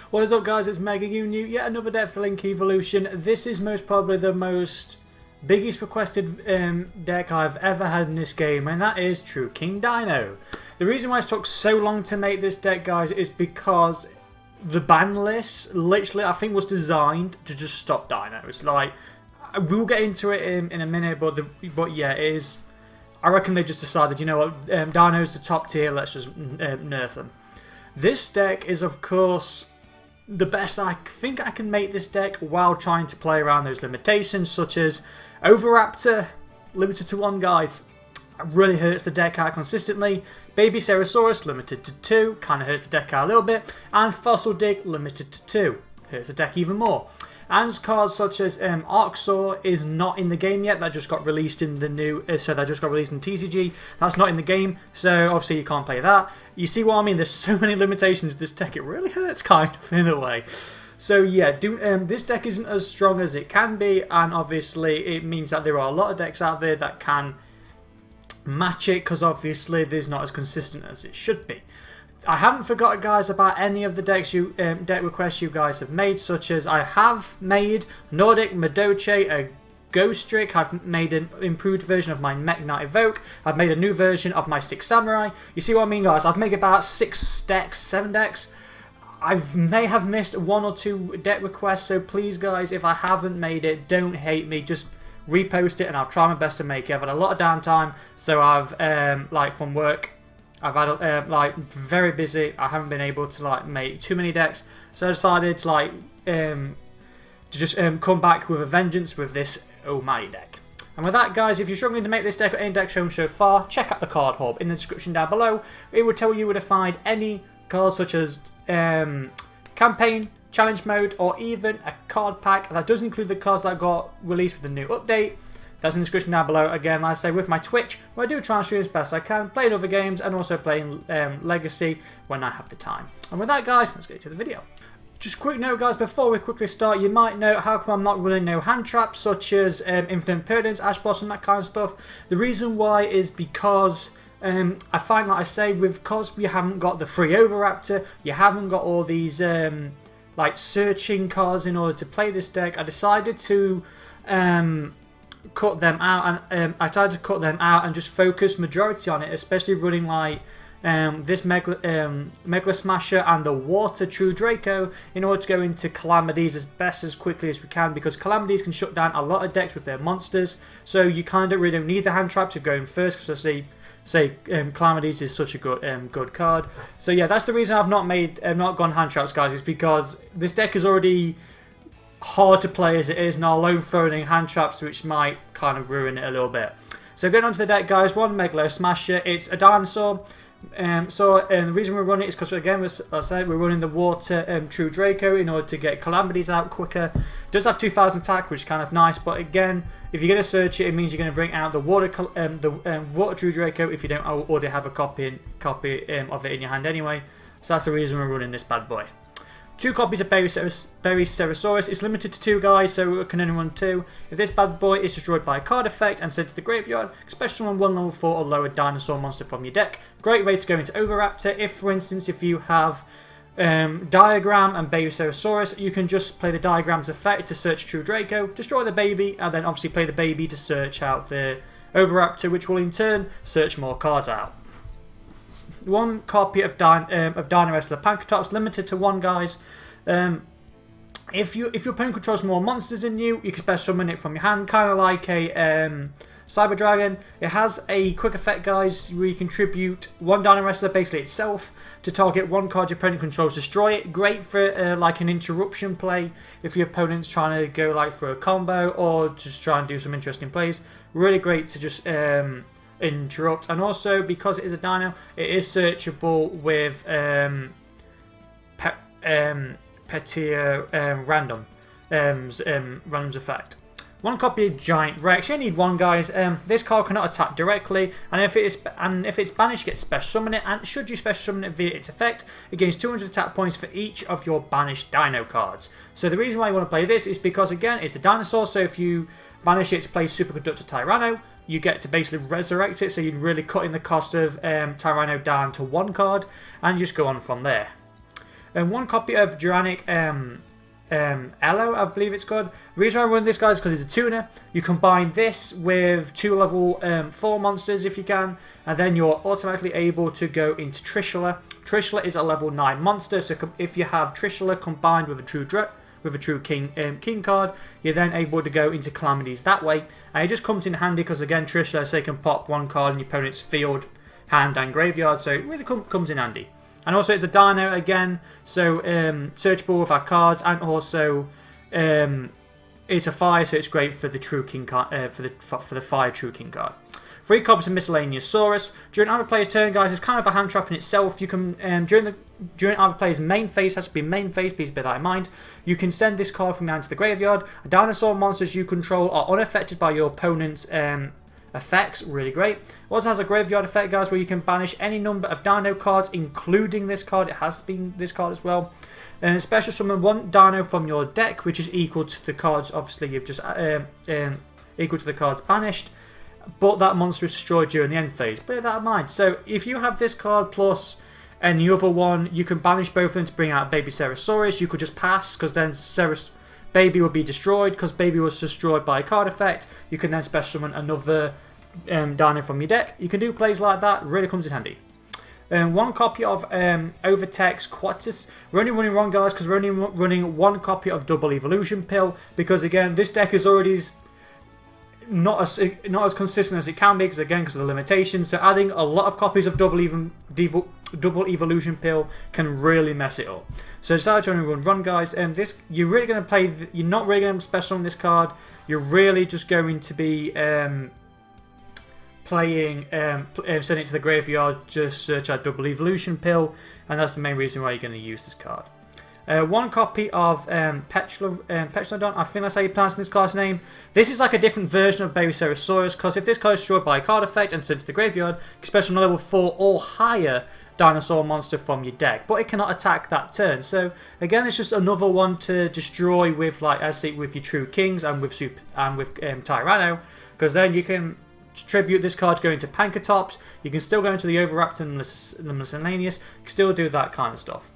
What is up, guys? It's Mega Unu, yet another deck for Link Evolution. This is most probably the biggest requested deck I've ever had in this game, and that is True King Dino. The reason why it took so long to make this deck, guys, is because the ban list literally, I think, was designed to just stop Dino. It's like, we'll get into it in a minute, but yeah, it is. I reckon they just decided, you know what, Dino's the top tier, let's just nerf them. This deck is, of course, the best I think I can make this deck while trying to play around those limitations, such as Oviraptor, limited to 1, guys. It really hurts the deck out consistently. Baby Cerosaurus, limited to 2, kind of hurts the deck out a little bit. And Fossil Dig, limited to 2, hurts the deck even more. And cards such as Arcsaur is not in the game yet. That just got released in the new, that just got released in TCG. That's not in the game, so obviously you can't play that. You see what I mean? There's so many limitations to this deck. It really hurts, kind of, in a way. So yeah, this deck isn't as strong as it can be, and obviously it means that there are a lot of decks out there that can match it, because obviously there's not as consistent as it should be. I haven't forgotten, guys, about any of the deck requests you guys have made, such as I have made Nordic Madoche, a Ghost Trick. I've made an improved version of my Mech Knight Evoke. I've made a new version of my 6 Samurai. You see what I mean, guys? I've made about 6 decks, 7 decks. I may have missed 1 or 2 deck requests, so please, guys, if I haven't made it, don't hate me. Just repost it and I'll try my best to make it. I've had a lot of downtime, so I've, like, from work, I've had, like, very busy. I haven't been able to, like, make too many decks, so I decided to, like, just come back with a vengeance with this almighty deck. And with that, guys, if you're struggling to make this deck or any deck shown so far, check out the card hub in the description down below. It will tell you where to find any cards such as campaign, challenge mode, or even a card pack. That does include the cards that got released with the new update. That's in the description down below. Again, like I say, with my Twitch, where I do try and stream as best I can, playing other games, and also playing Legacy when I have the time. And with that, guys, let's get to the video. Just a quick note, guys, before we quickly start, you might know how come I'm not running no hand traps, such as Infinite Impertinence, Ash Blossom, that kind of stuff. The reason why is because I find, like I say, because we haven't got the free Oviraptor, you haven't got all these like searching cards in order to play this deck. I decided to cut them out, and I tried to cut them out and just focus majority on it, especially running like this Megla Smasher and the Water True Draco in order to go into Calamities as quickly as we can, because Calamities can shut down a lot of decks with their monsters, so you kind of really don't need the hand traps if going first, because I say Calamities is such a good card. So yeah, that's the reason I've not gone hand traps, guys, is because this deck is already hard to play as it is, and I'll alone throwing in hand traps, which might kind of ruin it a little bit. So going on to the deck, guys, one Megalo Smasher. It's a dinosaur. The reason we're running it is because, again, as I said, we're running the Water True Draco in order to get Calamities out quicker. It does have 2,000 attack, which is kind of nice, but again, if you're going to search it, it means you're going to bring out the Water True Draco if you don't already have a copy of it in your hand anyway. So that's the reason we're running this bad boy. 2 copies of Baby Cerosaurus. It's limited to 2, guys, so it can only run 2. If this bad boy is destroyed by a card effect and sent to the graveyard, special summon 1 level 4 or lower dinosaur monster from your deck. Great way to go into Oviraptor. If, for instance, if you have Diagram and Baby Cerosaurus, you can just play the Diagram's effect to search True Draco, destroy the baby, and then obviously play the baby to search out the Oviraptor, which will in turn search more cards out. 1 copy of Dino Wrestler Pancatops, limited to 1, guys. If your opponent controls more monsters than you, you can special summon it from your hand, kind of like a Cyber Dragon. It has a quick effect, guys, where you contribute 1 Dino Wrestler, basically itself, to target 1 card your opponent controls, destroy it. Great for like an interruption play if your opponent's trying to go like for a combo or just try and do some interesting plays. Really great to just interrupt, and also because it is a dino, it is searchable with Petier random's effect. 1 copy of Giant Rex. You only need 1, guys. This card cannot attack directly, and if it's banished, you get special summon it. And should you special summon it via its effect, it gains 200 attack points for each of your banished Dino cards. So the reason why you want to play this is because, again, it's a dinosaur. So if you banish it to play Superconductor Tyranno, you get to basically resurrect it. So you're really cutting the cost of Tyranno down to 1 card, and you just go on from there. and 1 copy of Duranic Elo, I believe it's called. The reason I run this, guys, is because it's a tuner. You combine this with 2 level 4 monsters if you can, and then you're automatically able to go into Trishula. Trishula is a level 9 monster, so if you have Trishula combined with a true king card, you're then able to go into Calamities that way, and it just comes in handy because, again, Trishula, say, can pop 1 card in your opponent's field, hand, and graveyard, so it really comes in handy. And also it's a Dino again, so searchable with our cards, and also it's a fire, so it's great for the True King card, for the Fire True King card. 3 copies of Miscellaneous Saurus. During either player's turn, guys, it's kind of a hand trap in itself. You can during either player's main phase, has to be main phase, please bear that in mind. You can send this card from your hand to the graveyard. Dinosaur monsters you control are unaffected by your opponent's effects. Really great. It also has a graveyard effect, guys, where you can banish any number of Dino cards, including this card. It has been this card as well. Special summon 1 Dino from your deck, which is equal to the cards. Obviously, you've just equal to the cards banished, but that monster is destroyed during the end phase. Bear that in mind. So if you have this card plus any other one, you can banish both of them to bring out Baby Ceresaurus. You could just pass, because then Baby will be destroyed, because Baby was destroyed by a card effect. You can then special summon another Dino from your deck. You can do plays like that. Really comes in handy. 1 copy of Overtex Quatus. We're only running 1, guys, because we're only running 1 copy of Double Evolution Pill, because again, this deck is already not as consistent as it can be, because of the limitations. So adding a lot of copies of Double Evolution Pill can really mess it up. So I decided to only run, guys. This you're really going to play. You're not really going to special on this card. You're really just going to be playing, sending it to the graveyard. Just search out Double Evolution Pill, and that's the main reason why you're going to use this card. 1 copy of Petrodon, I think that's how you pronounce this card's name. This is like a different version of Baby Ceresaurus, because if this card is destroyed by a card effect and sent to the graveyard, you can special a level 4 or higher dinosaur monster from your deck, but it cannot attack that turn. So again, it's just another one to destroy with, like I say, with your True Kings and with Tyranno, because then you can tribute this card to go into Pankatops. You can still go into the Overraptor and the Miscellaneous. You can still do that kind of stuff.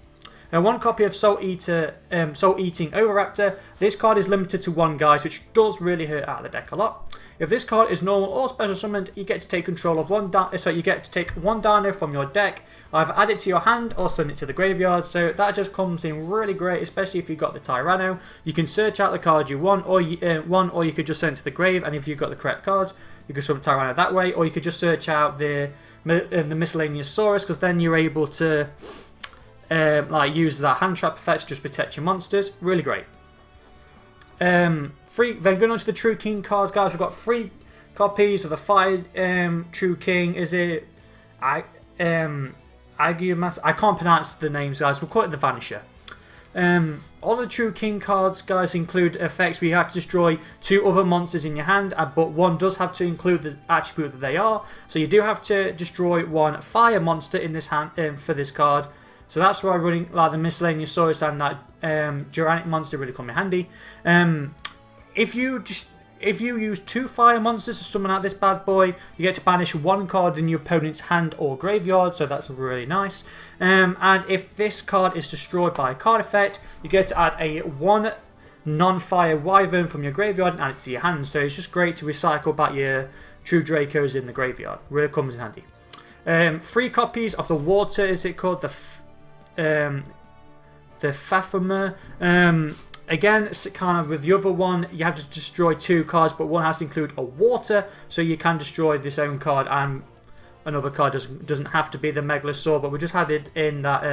1 copy of Soul Eating Overraptor. This card is limited to 1, guys, which does really hurt out of the deck a lot. If this card is normal or special summoned, you get to take control of 1 Dino. So you get to take 1 Dino from your deck, either add it to your hand or send it to the graveyard. So that just comes in really great, especially if you've got the Tyranno. You can search out the card you want, or you could just send it to the grave. And if you've got the correct cards, you can summon Tyranno that way, or you could just search out the Miscellaneous Saurus, because then you're able to like use that hand trap effect to just protect your monsters. Really great. Then going on to the True King cards, guys, we've got 3 copies of the Fire True King. Is it Agiumas? I can't pronounce the names, guys. We'll call it the Vanisher. All the True King cards, guys, include effects where you have to destroy 2 other monsters in your hand, but 1 does have to include the attribute that they are. So you do have to destroy 1 fire monster in this hand for this card. So that's why running like the Miscellaneous Saurus and that Duranic monster really come in handy. If you use 2 fire monsters to summon out this bad boy, you get to banish 1 card in your opponent's hand or graveyard, so that's really nice. And if this card is destroyed by a card effect, you get to add a 1 non-fire Wyvern from your graveyard and add it to your hand. So it's just great to recycle back your True Dracos in the graveyard. Really comes in handy. 3 copies of the Water, is it called? The Fafamer. Again, it's kind of with the other one, you have to destroy 2 cards, but 1 has to include a water, so you can destroy this own card, and another card doesn't have to be the Megalosaur, but we just had it in that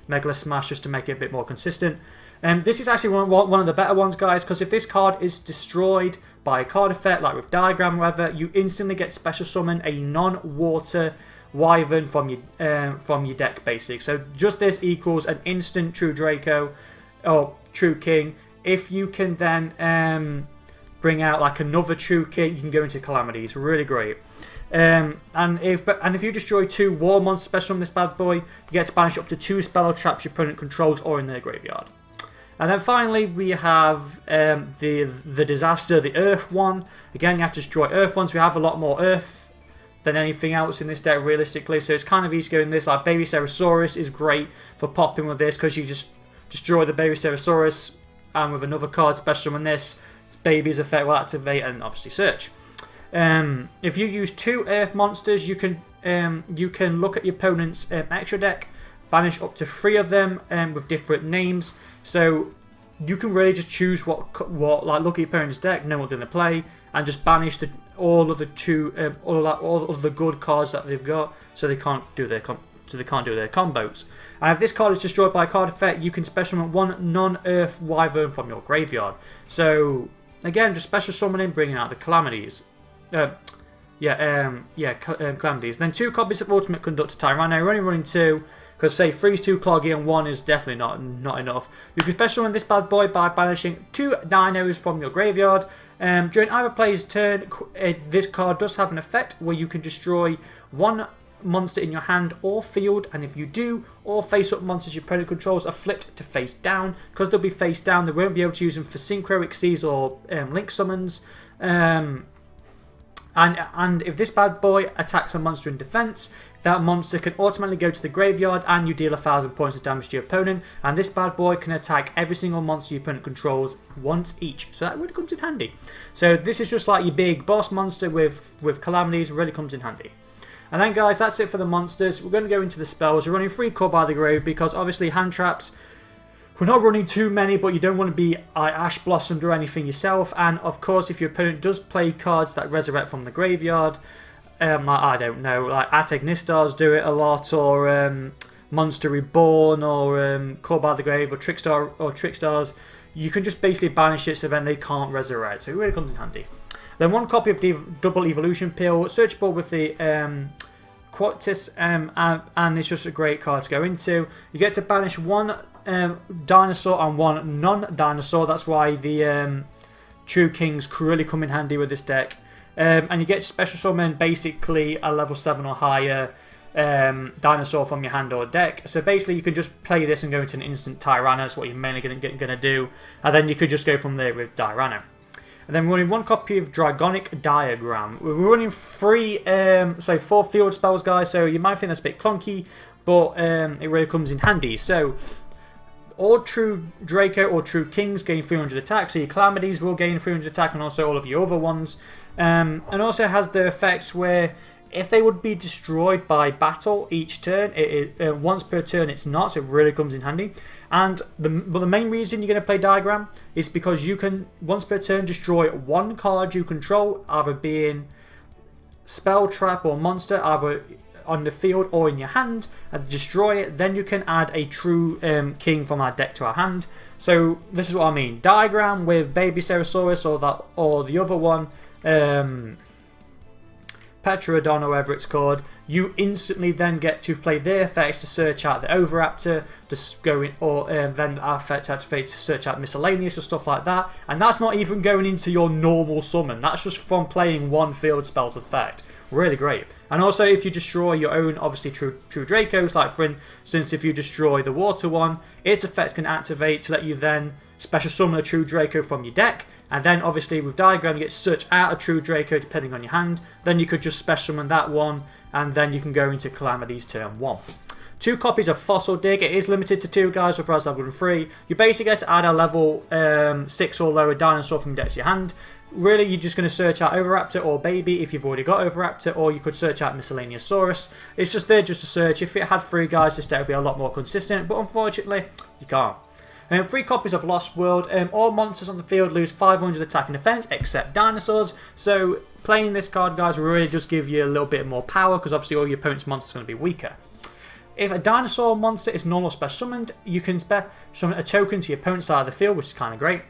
Megalo Smash just to make it a bit more consistent. This is actually one of the better ones, guys, because if this card is destroyed by a card effect, like with Diagram or whatever, you instantly get special summon a non-water Wyvern from your deck, basically. So just this equals an instant True Draco or True King. If you can then bring out like another True King, you can go into Calamities. Really great. And if you destroy 2 War Monsters special from this bad boy, you get to banish up to 2 spell or traps your opponent controls or in their graveyard. And then finally we have the Disaster, the Earth one. Again, you have to destroy Earth ones. We have a lot more Earth than anything else in this deck realistically. So it's kind of easy going this. Like Baby Ceresaurus is great for popping with this because you just destroy the Baby Ceresaurus, and with another card special summon this, Baby's effect will activate and obviously search. If you use 2 Earth monsters, you can look at your opponent's extra deck, banish up to 3 of them with different names. So you can really just choose what look at your opponent's deck, know what they're going to play, and just banish all of the good cards that they've got, so they can't do their combos. And if this card is destroyed by a card effect, you can special summon 1 non-Earth Wyvern from your graveyard. So again, just special summoning, bringing out the Calamities. Calamities. Then 2 copies of Ultimate Conductor Tyranno. We're only running 2. Because say 3's too cloggy and 1 is definitely not enough. You can special summon this bad boy by banishing 2 dinos from your graveyard. During either player's turn, this card does have an effect where you can destroy 1 monster in your hand or field, and if you do, all face-up monsters your opponent controls are flipped to face down. Because they'll be face down, they won't be able to use them for Synchro, Xyz, or Link summons. And if this bad boy attacks a monster in defense, that monster can automatically go to the graveyard and you deal 1,000 points of damage to your opponent. And this bad boy can attack every single monster your opponent controls once each. So that really comes in handy. So this is just like your big boss monster with Calamities, really comes in handy. And then guys, that's it for the monsters. We're going to go into the spells. We're running 3 Core by the Grave because obviously hand traps, we're not running too many, but you don't want to be Ash Blossomed or anything yourself. And of course, if your opponent does play cards that resurrect from the graveyard, I don't know, like Ateg Nistars do it a lot, or Monster Reborn, or Core by the Grave, or Trickstars. You can just basically banish it so then they can't resurrect. So it really comes in handy. Then 1 copy of Double Evolution Pill, searchable with the Quotis, and it's just a great card to go into. You get to banish 1 dinosaur and 1 non-dinosaur. That's why the True Kings really come in handy with this deck. And you get to special summon basically a level 7 or higher dinosaur from your hand or deck. So basically you can just play this and go into an instant Tyranno. That's what you're mainly going to do. And then you could just go from there with Tyranno. And then we're running 1 copy of Dragonic Diagram. We're running 4 field spells, guys. So you might think that's a bit clunky, but it really comes in handy. So all True Draco or True Kings gain 300 attack. So your Calamities will gain 300 attack, and also all of your other ones. And also has the effects where if they would be destroyed by battle each turn, once per turn it's not, so it really comes in handy. And the main reason you're going to play Diagram is because you can, once per turn, destroy 1 card you control, either being spell, trap, or monster, either on the field or in your hand, and destroy it. Then you can add a True King from our deck to our hand. So this is what I mean. Diagram with Baby Ceresaurus or the other one, Petrodon or whatever it's called, you instantly then get to play their effects to search out the Oviraptor, then our effect activates to search out miscellaneous or stuff like that. And that's not even going into your normal summon. That's just from playing 1 field spell's effect. Really great. And also if you destroy your own, obviously True Dracos, like for instance if you destroy the water one, its effects can activate to let you then special summon a True Draco from your deck. And then obviously with Diagram you get search out a True Draco depending on your hand. Then you could just special summon that one, and then you can go into Calamities turn 1. 2 copies of Fossil Dig. It is limited to 2 guys, or else level 3. You basically get to add a level 6 or lower dinosaur from your deck to your hand. Really, you're just going to search out Oviraptor or Baby if you've already got Oviraptor, or you could search out Miscellaneous Saurus. It's just there just to search. If it had 3 guys, this deck would be a lot more consistent, but unfortunately, you can't. 3 copies of Lost World. All monsters on the field lose 500 attack and defense, except dinosaurs. So playing this card, guys, will really just give you a little bit more power, because obviously all your opponent's monsters are going to be weaker. If a dinosaur monster is normal special summoned, you can summon a token to your opponent's side of the field, which is kind of great.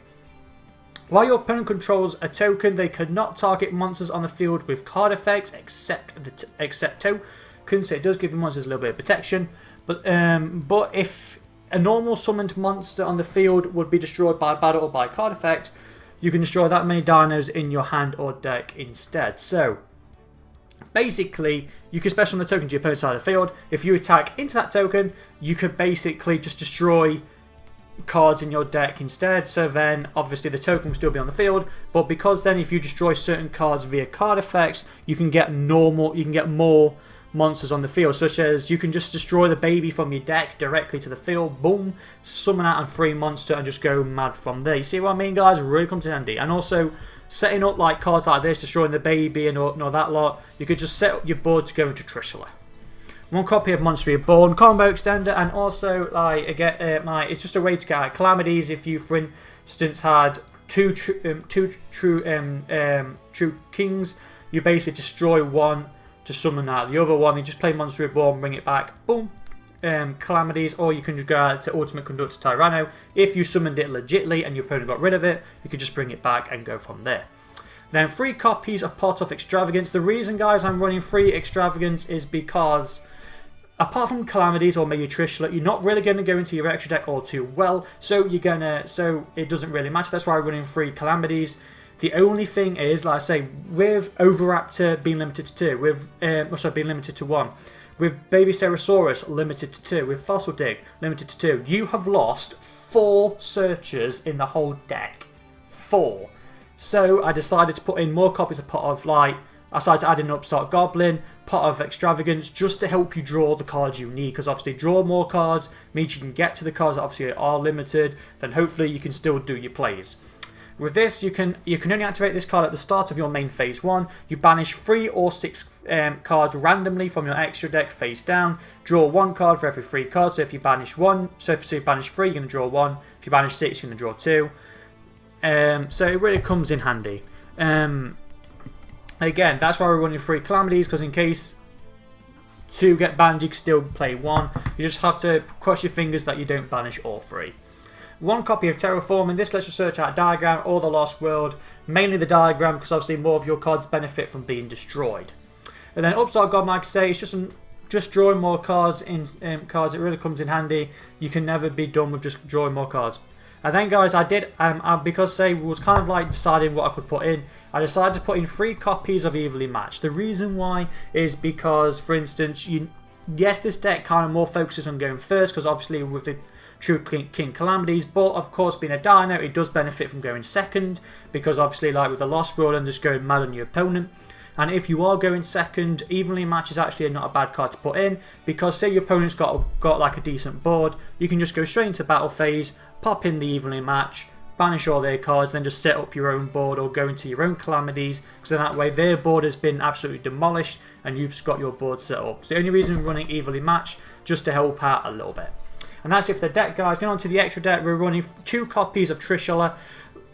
While your opponent controls a token, they cannot target monsters on the field with card effects except tokens, so it does give the monsters a little bit of protection. But if a normal summoned monster on the field would be destroyed by battle or by card effect, you can destroy that many dinos in your hand or deck instead. So basically, you can special summon the token to your opponent's side of the field. If you attack into that token, you could basically just destroy cards in your deck instead, so then obviously the token will still be on the field, but because then if you destroy certain cards via card effects, you can get more monsters on the field, such as you can just destroy the baby from your deck directly to the field, boom, summon out a free monster and just go mad from there. You see what I mean, guys? It really comes in handy. And also setting up like cards like this, destroying the baby and all that lot, you could just set up your board to go into Trishula. One copy of Monster Reborn, combo extender, and also like again, it's just a way to get out calamities. If you, for instance, had two true kings, you basically destroy one to summon out the other one. You just play Monster Reborn, bring it back, boom, calamities. Or you can just go out to Ultimate Conductor Tyranno. If you summoned it legitly and your opponent got rid of it, you could just bring it back and go from there. Then 3 copies of Pot of Extravagance. The reason, guys, I'm running 3 Extravagance is because apart from calamities or maybe Trishula, you're not really going to go into your extra deck all too well, so it doesn't really matter. That's why I'm running 3 calamities. The only thing is, like I say, with Oviraptor being limited to 2, being limited to 1, with Baby Stegosaurus limited to 2, with Fossil Dig limited to 2, you have lost 4 searchers in the whole deck. 4. So I decided to put in more copies of Pot of Light. I decided to add in Upstart Goblin, Pot of Extravagance, just to help you draw the cards you need. Because obviously, draw more cards means you can get to the cards that obviously are limited. Then hopefully you can still do your plays. With this, you can only activate this card at the start of your main phase 1. You banish 3 or 6 cards randomly from your extra deck face down. Draw 1 card for every 3 cards. So if you banish 1, if you banish 3, you're going to draw 1. If you banish 6, you're going to draw 2. So it really comes in handy. Again, that's why we're running 3 calamities, because in case 2 get banned, you can still play 1. You just have to cross your fingers that you don't banish all 3. 1 copy of Terraform, and this lets you search out Diagram or the Lost World. Mainly the Diagram, because obviously more of your cards benefit from being destroyed. And then Upstart Goblin, like I say, it's just drawing more cards in cards. It really comes in handy. You can never be done with just drawing more cards. And then, guys, I did, because say was kind of like deciding what I could put in, I decided to put in 3 copies of Evenly Matched. The reason why is because, for instance, yes, this deck kind of more focuses on going first, because obviously with the True King Calamities, but of course being a Dino, it does benefit from going second, because obviously like with the Lost World and just going mad on your opponent. And if you are going second, Evenly Matched is actually not a bad card to put in, because say your opponent's got like a decent board, you can just go straight into battle phase, pop in the Evenly Match, banish all their cards, then just set up your own board or go into your own calamities, because then that way their board has been absolutely demolished and you've just got your board set up. So the only reason we're running Evenly Matched, just to help out a little bit. And that's it for the deck, guys. Going on to the extra deck, we're running 2 copies of Trishula.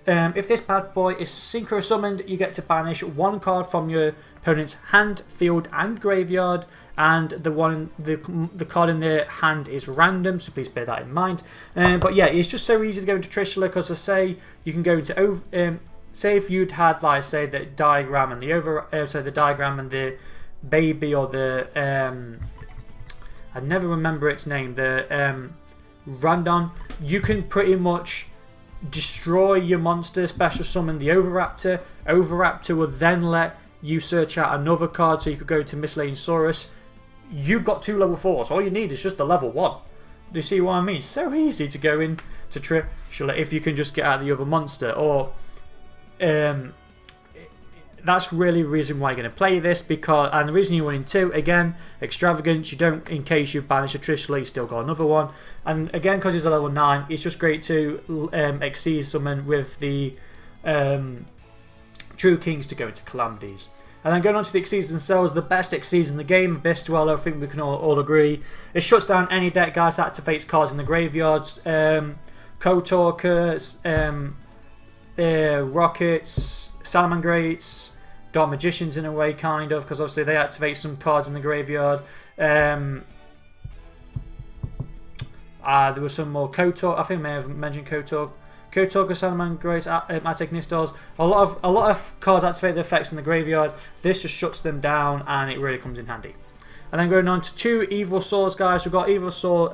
If this bad boy is synchro summoned, you get to banish 1 card from your opponent's hand, field, and graveyard, and the card in their hand is random, so please bear that in mind. But yeah, it's just so easy to go into Trishula, because I say you can go into say if you'd had like say the Diagram and the Diagram and the baby, or the I never remember its name, the Randon, you can pretty much destroy your monster, special summon the Oviraptor. Oviraptor will then let you search out another card, so you could go to Miscellaneousaurus. You've got 2 level 4s. All you need is just the level 1. Do you see what I mean? So easy to go in to Trishula if you can just get out the other monster. Or that's really the reason why you're going to play this, because, and the reason you're winning 2, again, Extravagance, you don't, in case you banish a Trishula, you still got another one. And again, because he's a level 9, it's just great to Exceed summon with the True Kings to go into Calamities. And then going on to the Exceeds themselves, the best Exceeds in the game, Bestiwell, I think we can all agree. It shuts down any deck, guys, that activates cards in the graveyards. Kotalkers, Rockets, Salamangrates, Dark Magicians in a way, kind of, because obviously they activate some cards in the graveyard. There was some more Kotalk, I think I may have mentioned Kotalk, Salamangrates, Ateknistars. A lot of cards activate their effects in the graveyard. This just shuts them down, and it really comes in handy. And then going on to 2 Evil Swords, guys. We've got Evil Sword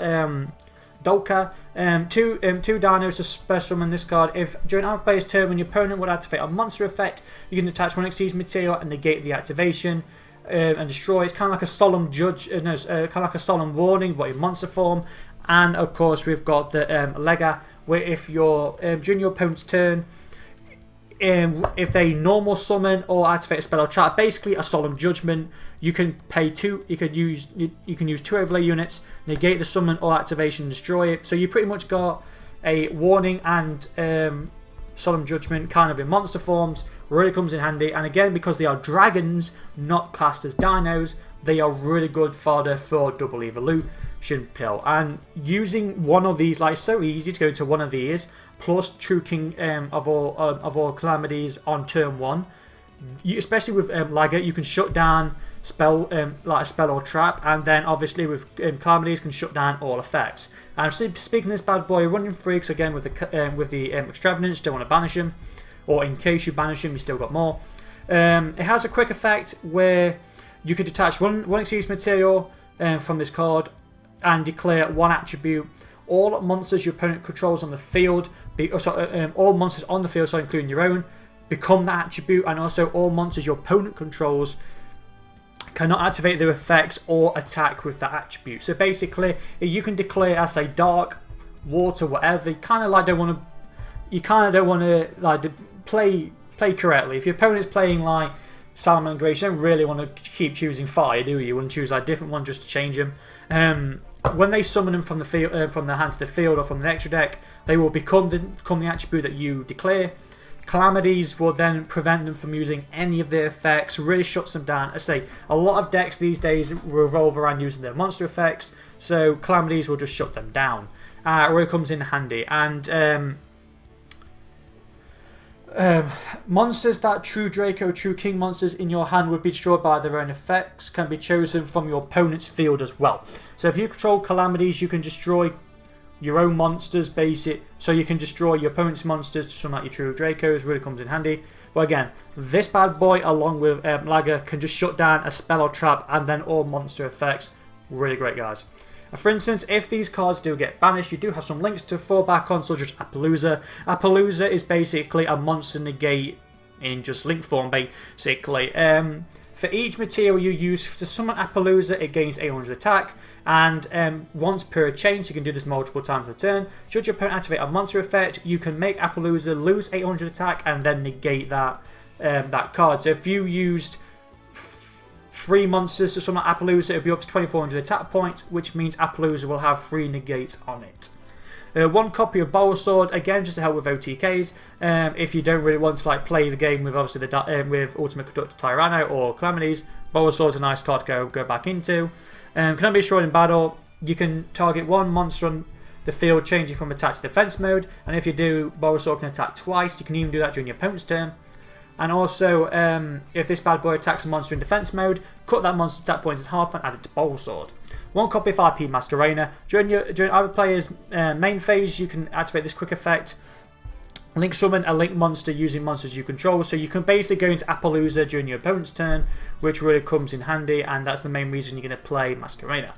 Dolka. 2 Dinos to special summon this card. If during our player's turn, when your opponent would activate a monster effect, you can attach 1 Exceeds material and negate the activation and destroy. It's kind of like a solemn judge, kind of like a solemn warning, but in monster form. And of course, we've got the Lega where if you're during your opponent's turn, if they normal summon or activate a spell or trap, basically a Solemn Judgment, you can pay 2. You can use 2 overlay units, negate the summon or activation, destroy it. So you pretty much got a warning and Solemn Judgment kind of in monster forms. Really comes in handy, and again, because they are dragons, not classed as dinos, they are really good fodder for double evolution pill. And using one of these, like, it's so easy to go into one of these plus True King of all calamities on turn 1. Especially with Lagger, you can shut down spell like a spell or trap, and then obviously with calamities can shut down all effects. And speaking of this bad boy, running freaks again with the extravagance, don't want to banish him, or in case you banish him, you still got more. It has a quick effect where you could detach one excuse material from this card and declare 1 attribute. All monsters your opponent controls on the field, all monsters on the field, so including your own, become that attribute, and also all monsters your opponent controls cannot activate their effects or attack with that attribute. So basically, you can declare as a dark, water, whatever. You kind of don't want to like play correctly. If your opponent's playing like Salmon Grace, you don't really want to keep choosing fire, do you? You want to choose like a different one just to change them. When they summon them from the field, from the hand to the field, or from the extra deck, they will become the attribute that you declare. Calamities will then prevent them from using any of their effects, really shuts them down. I say, a lot of decks these days revolve around using their monster effects, so Calamities will just shut them down. Really comes in handy. And monsters that True Draco, True King monsters in your hand would be destroyed by their own effects can be chosen from your opponent's field as well. So if you control Calamities, you can destroy your own monsters, so you can destroy your opponent's monsters to summon out your True Dracos. Really comes in handy. But again, this bad boy along with Lagger can just shut down a spell or trap and then all monster effects. Really great, guys. For instance, if these cards do get banished, you do have some links to fall back on, such as Appaloosa. Appaloosa is basically a monster negate in just link form, basically. For each material you use to summon Appaloosa, it gains 800 attack, and once per chain, so you can do this multiple times a turn. Should your opponent activate a monster effect, you can make Appaloosa lose 800 attack and then negate that card. So if you used 3 monsters to summon Appaloosa, it would be up to 2400 attack points, which means Appaloosa will have 3 negates on it. 1 copy of Bowl Sword, again just to help with OTKs. If you don't really want to play the game with obviously with Ultimate Conductor Tyranno or Calamities, Bowl Sword's a nice card to go back into. Cannot be destroyed in battle. You can target 1 monster on the field, changing from attack to defense mode, and if you do, Bowl Sword can attack twice. You can even do that during your opponent's turn. And also, if this bad boy attacks a monster in defense mode, cut that monster's attack points in half and add it to Bowl Sword. 1 copy of IP Masquerena. During either player's main phase, you can activate this quick effect. Link summon a link monster using monsters you control. So you can basically go into Appaloosa during your opponent's turn, which really comes in handy, and that's the main reason you're going to play Masquerena.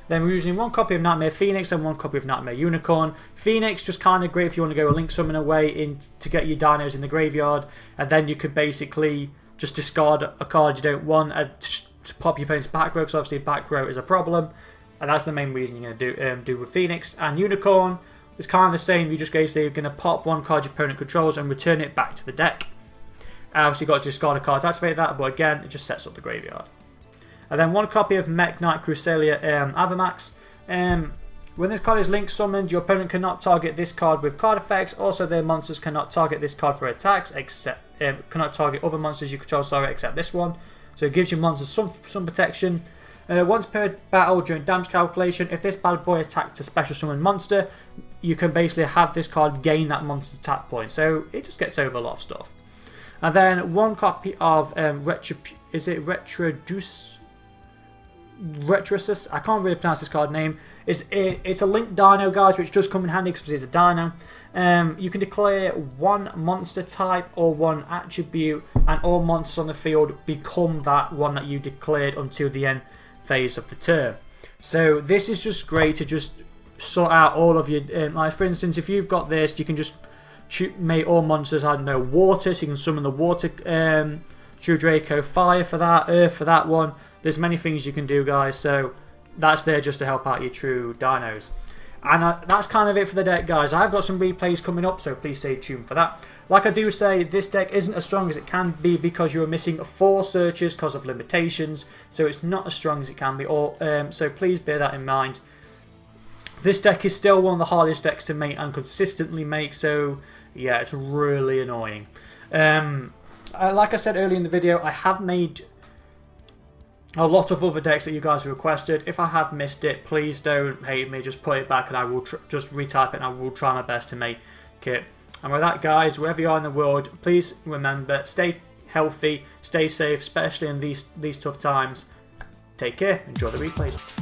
Then we're using 1 copy of Nightmare Phoenix and 1 copy of Nightmare Unicorn. Phoenix, just kind of great if you want to go a link summon away to get your dinos in the graveyard, and then you could basically just discard a card you don't want and pop your opponent's back row, because obviously back row is a problem, and that's the main reason you're going to do with Phoenix. And Unicorn is kind of the same. You just basically going to pop 1 card your opponent controls and return it back to the deck. Obviously, you've got to discard a card to activate that, but again, it just sets up the graveyard. And then 1 copy of Mech Knight Crusalia Avamax. When this card is link summoned, your opponent cannot target this card with card effects. Also, their monsters cannot target this card for attacks, except cannot target other monsters you control, except this one. So it gives your monsters some protection. Once per battle during damage calculation, if this bad boy attacked a special summon monster, you can basically have this card gain that monster's attack point. So it just gets over a lot of stuff. And then 1 copy of Retrosus, I can't really pronounce this card name. It's a linked dino, guys, which does come in handy because it's a dino. You can declare 1 monster type or 1 attribute, and all monsters on the field become that one that you declared until the end phase of the turn. So this is just great to just sort out all of your like, for instance, if you've got this, you can just make all monsters, I don't know, water, so you can summon the water True Draco, fire for that, earth for that one. There's many things you can do, guys, so that's there just to help out your true dinos. And that's kind of it for the deck, guys. I've got some replays coming up, so please stay tuned for that. Like I do say, this deck isn't as strong as it can be because you are missing 4 searches because of limitations, so it's not as strong as it can be. So please bear that in mind. This deck is still one of the hardest decks to make and consistently make, so yeah, it's really annoying. Like I said earlier in the video, I have made a lot of other decks that you guys requested. If I have missed it, please don't hate me. Just put it back and I will just retype it and I will try my best to make it. And with that, guys, wherever you are in the world, please remember, stay healthy, stay safe, especially in these tough times. Take care. Enjoy the replays.